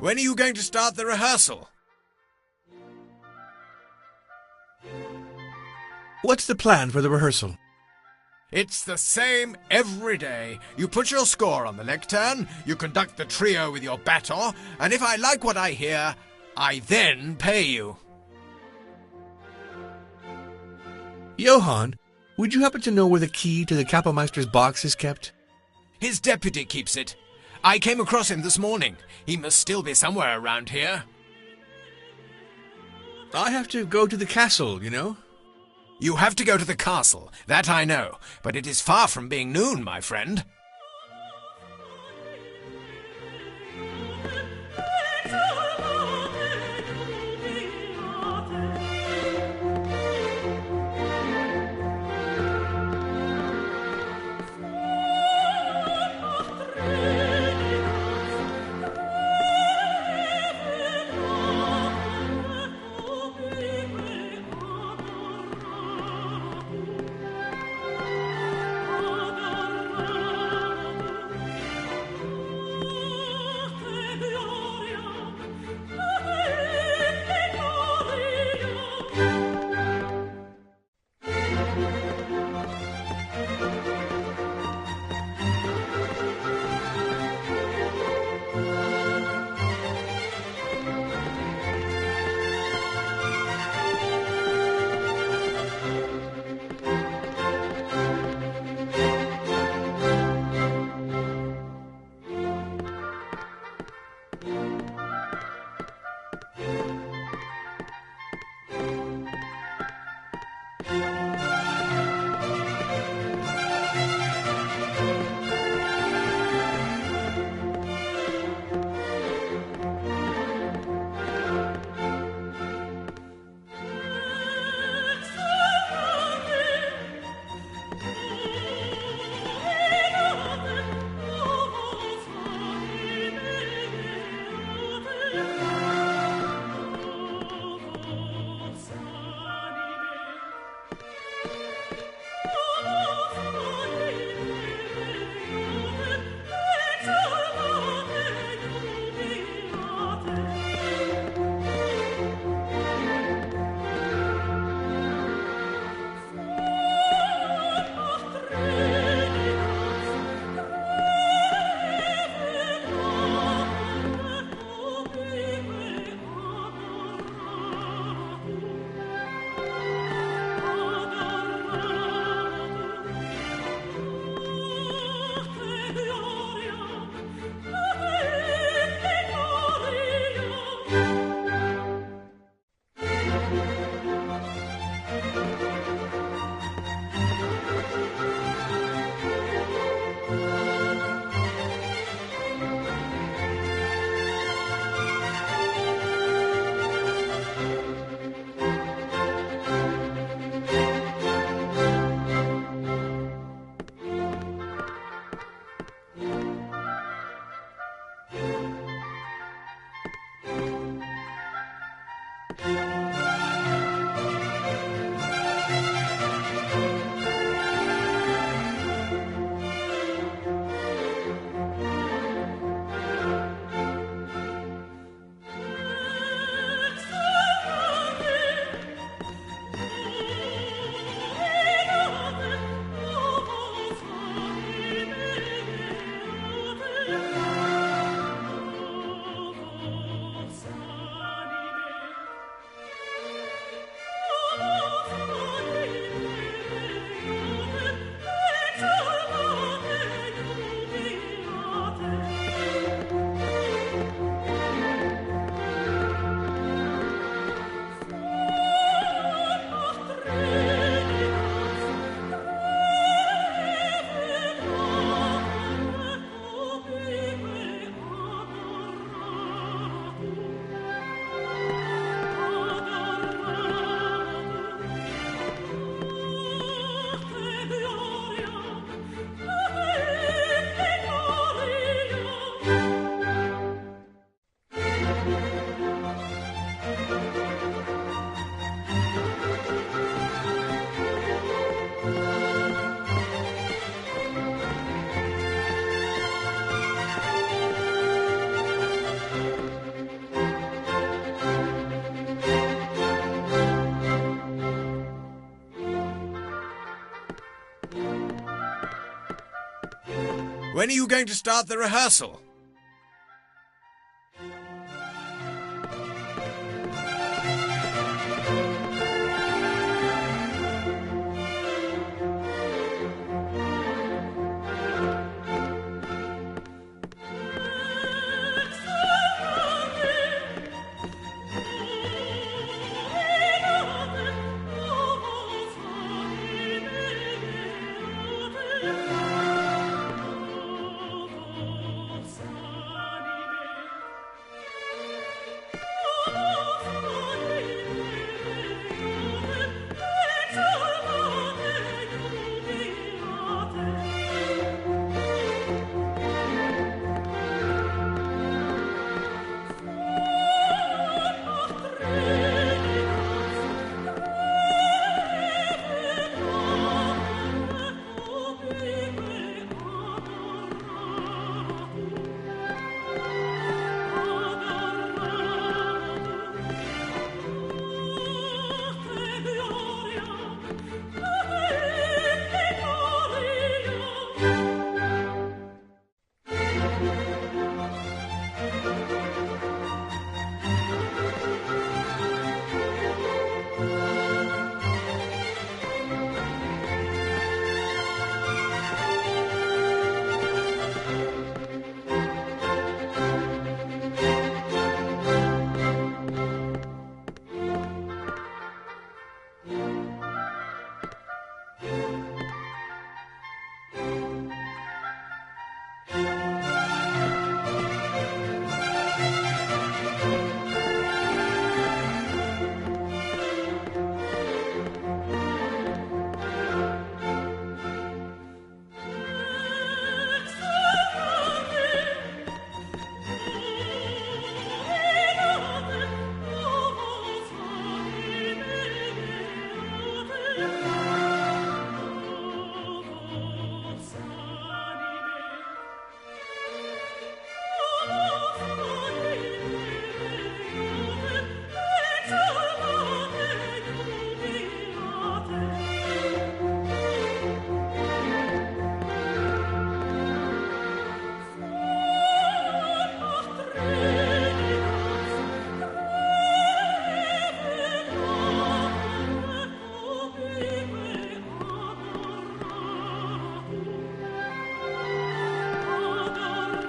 When are you going to start the rehearsal? What's the plan for the rehearsal? It's the same every day. You put your score on the lectern, you conduct the trio with your baton, and if I like what I hear, I then pay you. Johann, would you happen to know where the key to the Kapellmeister's box is kept? His deputy keeps it. I came across him this morning. He must still be somewhere around here. I have to go to the castle, you know. You have to go to the castle, that I know, but it is far from being noon, my friend. When are you going to start the rehearsal?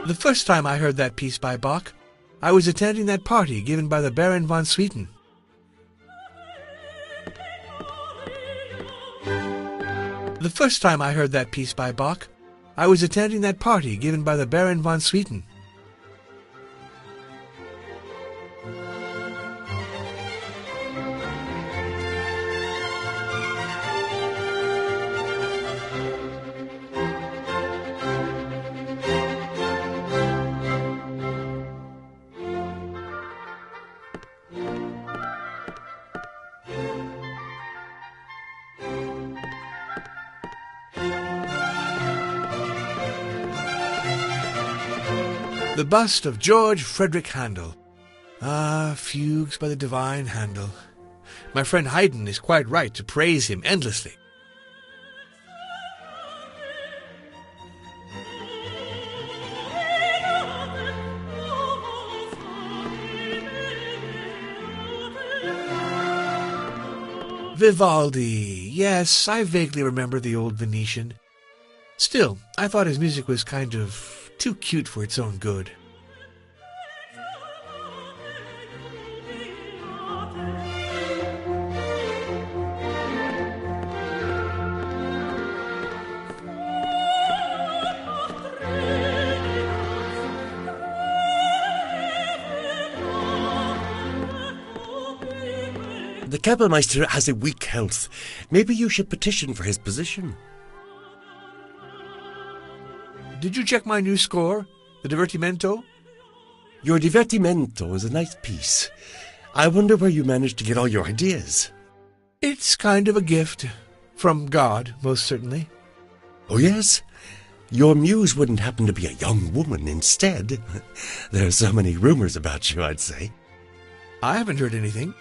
The first time I heard that piece by Bach, I was attending that party given by the Baron von Swieten. The first time I heard that piece by Bach, I was attending that party given by the Baron von Swieten. The bust of George Frederick Handel. Ah, fugues by the divine Handel. My friend Haydn is quite right to praise him endlessly. Vivaldi. Yes, I vaguely remember the old Venetian. Still, I thought his music was kind of too cute for its own good. The Kapellmeister has a weak health. Maybe you should petition for his position. Did you check my new score, the Divertimento? Your Divertimento is a nice piece. I wonder where you managed to get all your ideas. It's kind of a gift. From God, most certainly. Oh, yes? Your muse wouldn't happen to be a young woman instead. There are so many rumors about you, I'd say. I haven't heard anything.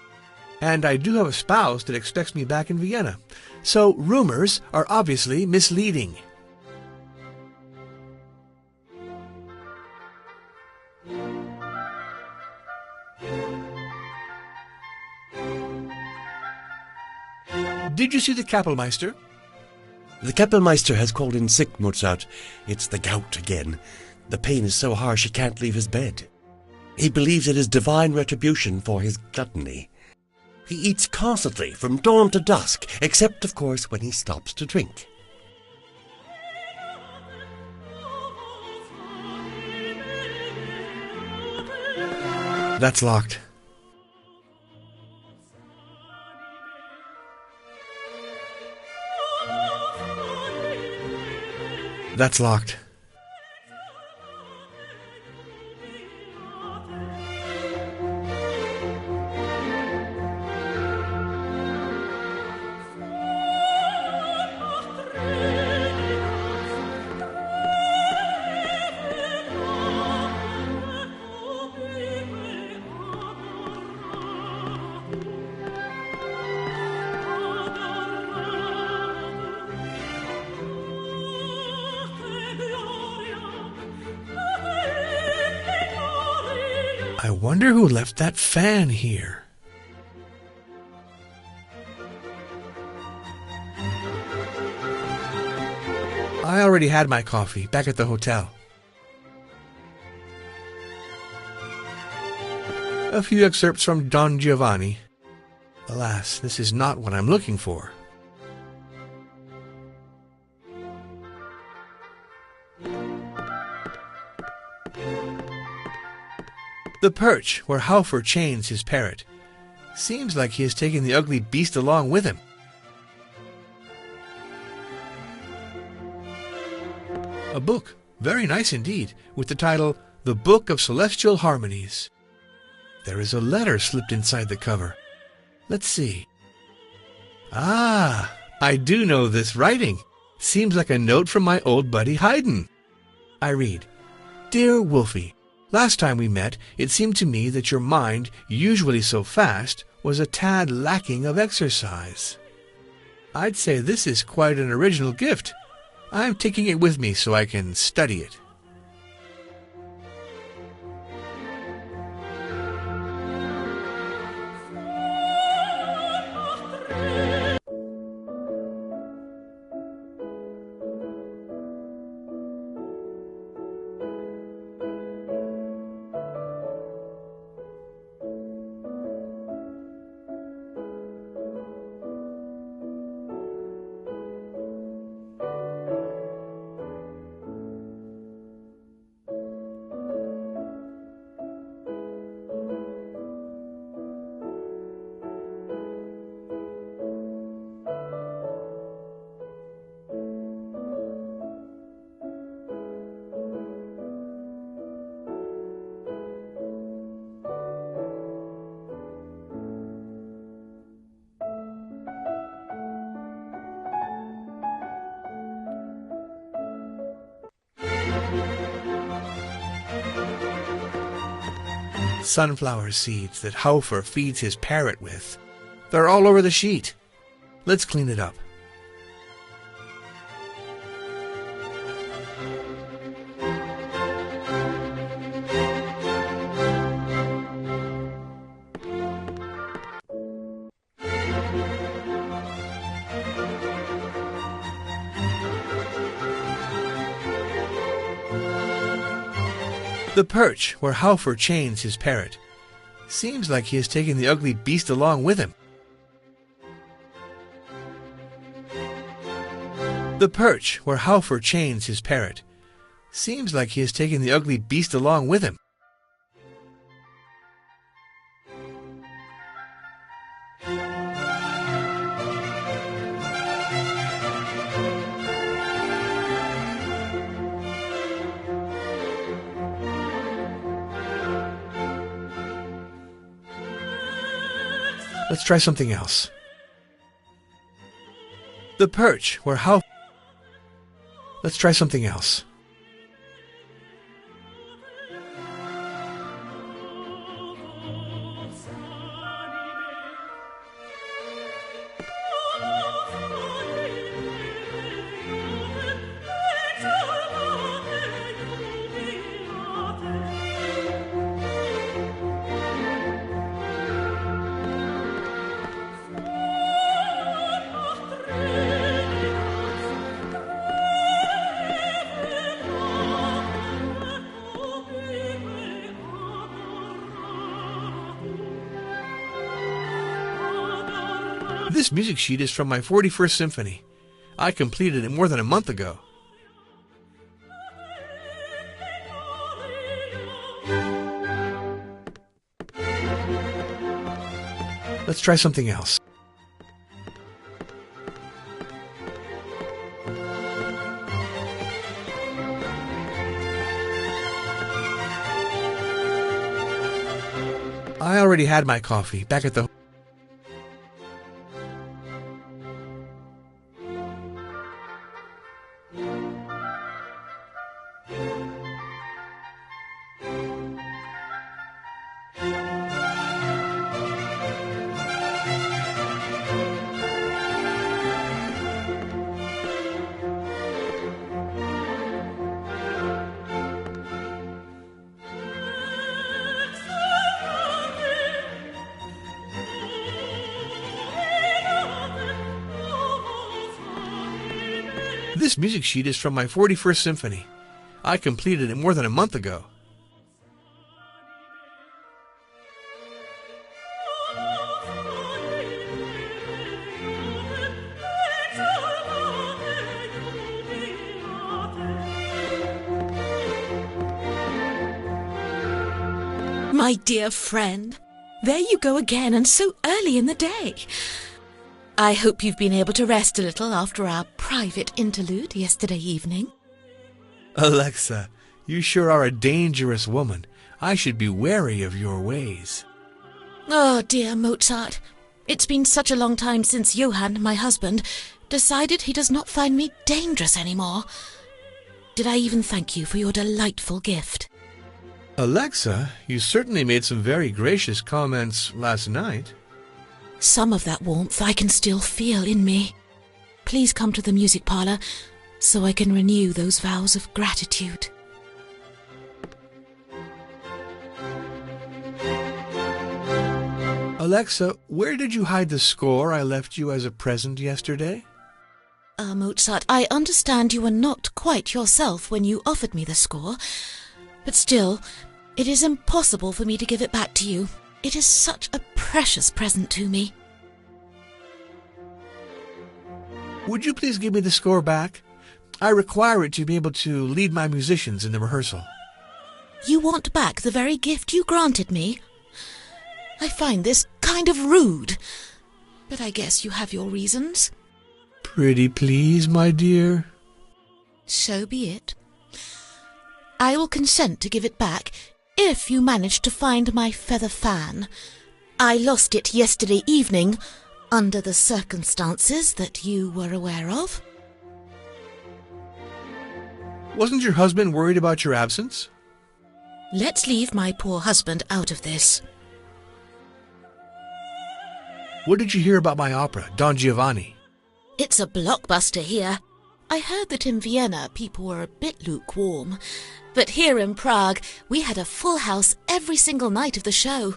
And I do have a spouse that expects me back in Vienna. So rumors are obviously misleading. Did you see the Kapellmeister? The Kapellmeister has called in sick, Mozart. It's the gout again. The pain is so harsh he can't leave his bed. He believes it is divine retribution for his gluttony. He eats constantly from dawn to dusk, except, of course, when he stops to drink. That's locked. That's locked. I wonder who left that fan here. I already had my coffee back at the hotel. A few excerpts from Don Giovanni. Alas, this is not what I'm looking for. The perch where Haufer chains his parrot. Seems like he has taken the ugly beast along with him. A book, very nice indeed, with the title, The Book of Celestial Harmonies. There is a letter slipped inside the cover. Let's see. Ah, I do know this writing. Seems like a note from my old buddy Haydn. I read, Dear Wolfie, last time we met, it seemed to me that your mind, usually so fast, was a tad lacking of exercise. I'd say this is quite an original gift. I'm taking it with me so I can study it. Sunflower seeds that Haufer feeds his parrot with. They're all over the sheet. Let's clean it up. The perch where Haufer chains his parrot. Seems like he has taken the ugly beast along with him. The perch where Haufer chains his parrot. Seems like he has taken the ugly beast along with him. Let's try something else. The perch where Haufer... Let's try something else. This music sheet is from my 41st Symphony. I completed it more than a month ago. Let's try something else. I already had my coffee back at the... This music sheet is from my 41st Symphony. I completed it more than a month ago. My dear friend, there you go again, and so early in the day. I hope you've been able to rest a little after our private interlude yesterday evening. Alexa, you sure are a dangerous woman. I should be wary of your ways. Oh, dear Mozart, it's been such a long time since Johann, my husband, decided he does not find me dangerous anymore. Did I even thank you for your delightful gift? Alexa, you certainly made some very gracious comments last night. Some of that warmth I can still feel in me. Please come to the music parlour so I can renew those vows of gratitude. Alexa, where did you hide the score I left you as a present yesterday? Mozart, I understand you were not quite yourself when you offered me the score, but still, it is impossible for me to give it back to you. It is such a precious present to me. Would you please give me the score back? I require it to be able to lead my musicians in the rehearsal. You want back the very gift you granted me? I find this kind of rude, but I guess you have your reasons. Pretty please, my dear. So be it. I will consent to give it back if you manage to find my feather fan. I lost it yesterday evening, under the circumstances that you were aware of. Wasn't your husband worried about your absence? Let's leave my poor husband out of this. What did you hear about my opera, Don Giovanni? It's a blockbuster here. I heard that in Vienna people were a bit lukewarm, but here in Prague we had a full house every single night of the show.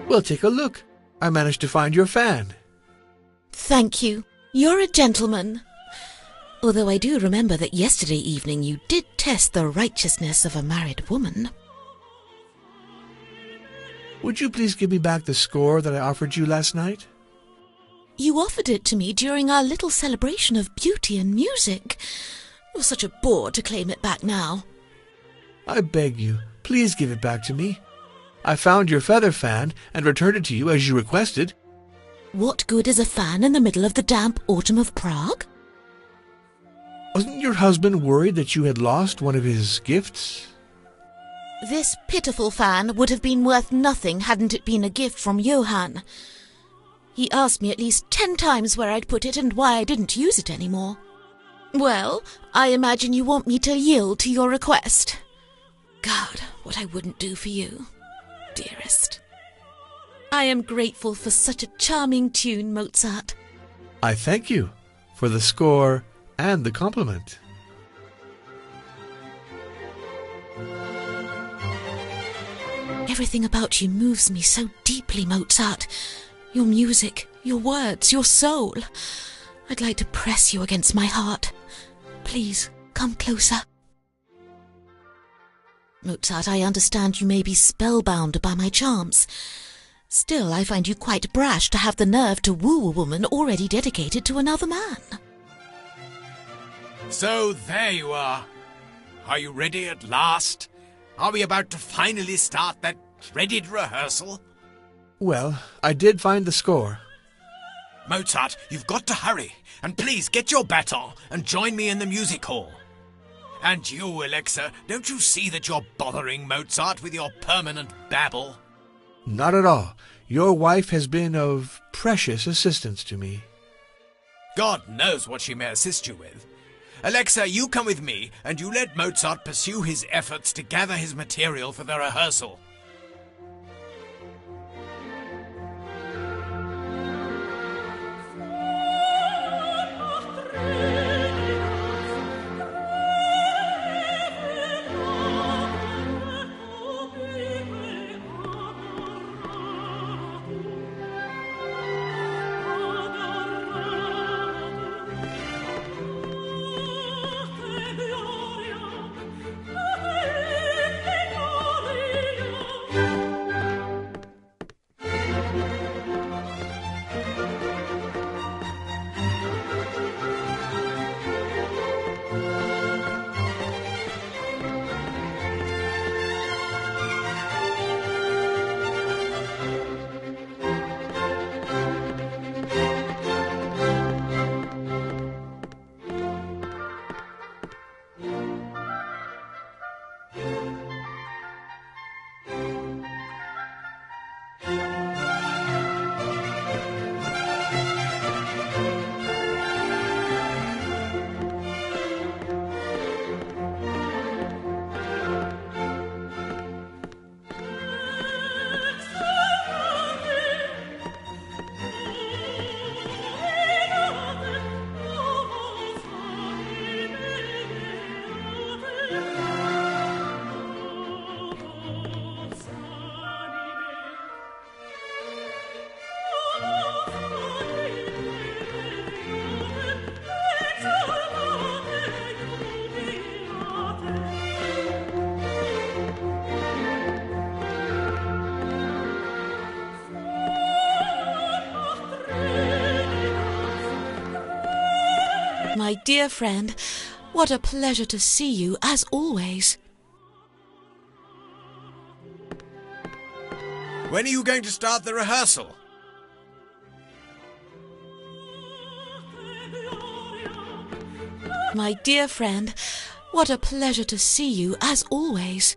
Well, take a look. I managed to find your fan. Thank you. You're a gentleman. Although I do remember that yesterday evening you did test the righteousness of a married woman. Would you please give me back the score that I offered you last night? You offered it to me during our little celebration of beauty and music. It was such a bore to claim it back now. I beg you, please give it back to me. I found your feather fan and returned it to you as you requested. What good is a fan in the middle of the damp autumn of Prague? Wasn't your husband worried that you had lost one of his gifts? This pitiful fan would have been worth nothing hadn't it been a gift from Johann. He asked me at least 10 times where I'd put it and why I didn't use it anymore. Well, I imagine you want me to yield to your request. God, what I wouldn't do for you, dearest. I am grateful for such a charming tune, Mozart. I thank you for the score and the compliment. Everything about you moves me so deeply, Mozart. Your music, your words, your soul. I'd like to press you against my heart. Please, come closer. Mozart, I understand you may be spellbound by my charms. Still, I find you quite brash to have the nerve to woo a woman already dedicated to another man. So there you are. Are you ready at last? Are we about to finally start that dreaded rehearsal? Well, I did find the score. Mozart, you've got to hurry. And please get your baton and join me in the music hall. And you, Alexa, don't you see that you're bothering Mozart with your permanent babble? Not at all. Your wife has been of precious assistance to me. God knows what she may assist you with. Alexa, you come with me, and you let Mozart pursue his efforts to gather his material for the rehearsal. My dear friend, what a pleasure to see you, as always. When are you going to start the rehearsal? My dear friend, what a pleasure to see you, as always.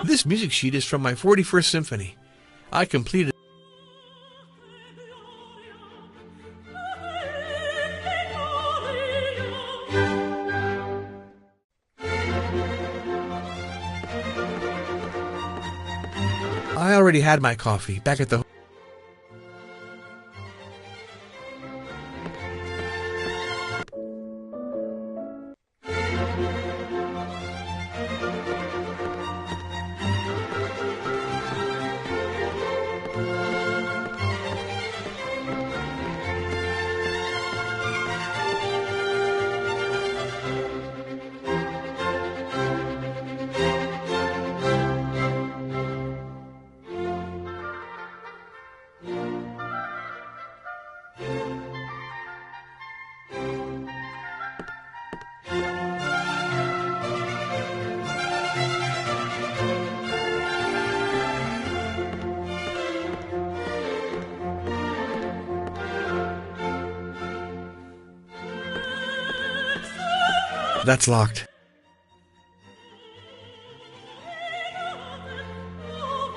This music sheet is from my 41st Symphony. I completed I already had my coffee back at the That's locked.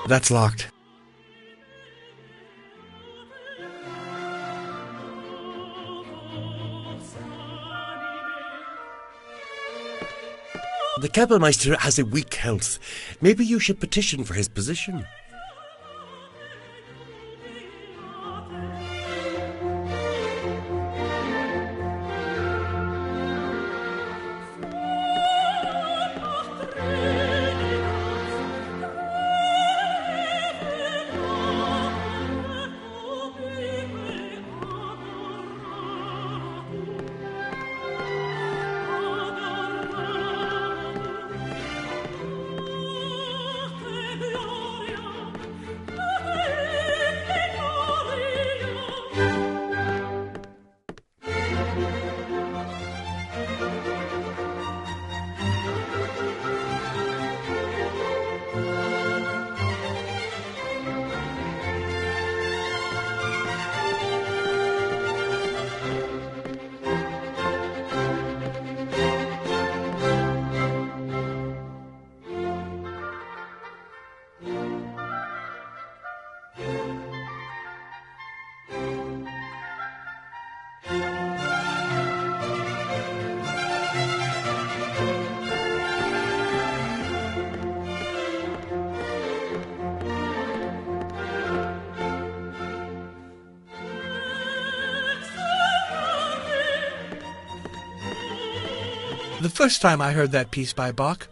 That's locked. The Kapellmeister has a weak health. Maybe you should petition for his position. The first time I heard that piece by Bach,